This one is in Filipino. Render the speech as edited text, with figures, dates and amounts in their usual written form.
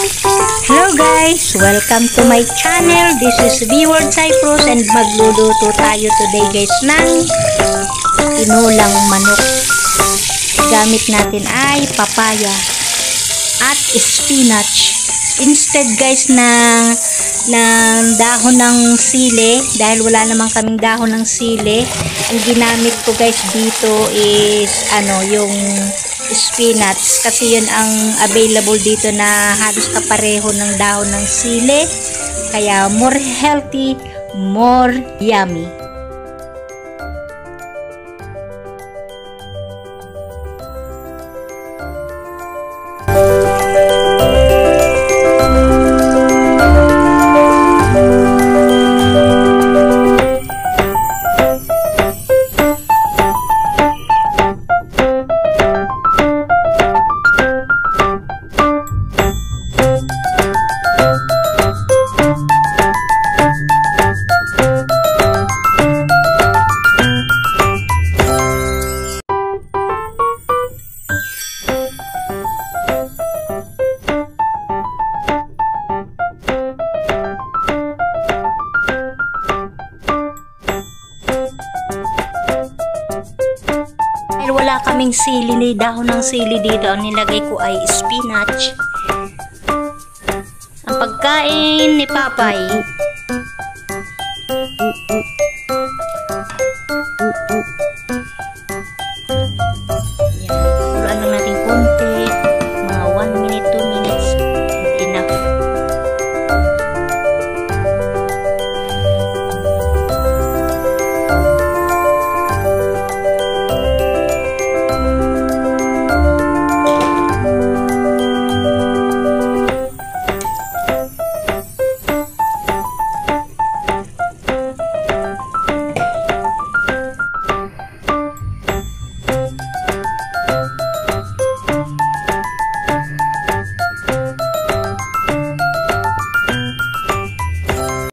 Hello guys! Welcome to my channel. This is Bword Cyprus and magluluto tayo today guys ng tinulang manok. Gamit natin ay papaya at spinach. Instead guys ng dahon ng sili, dahil wala naman kaming dahon ng sili, ang ginamit ko guys dito is yung spinach, kasi yun ang available dito na halos kapareho ng dahon ng sili, kaya more healthy, more yummy. Wala kaming sili ni dahon ng sili dito, ang nilagay ko ay spinach. Ang pagkain ni Papay.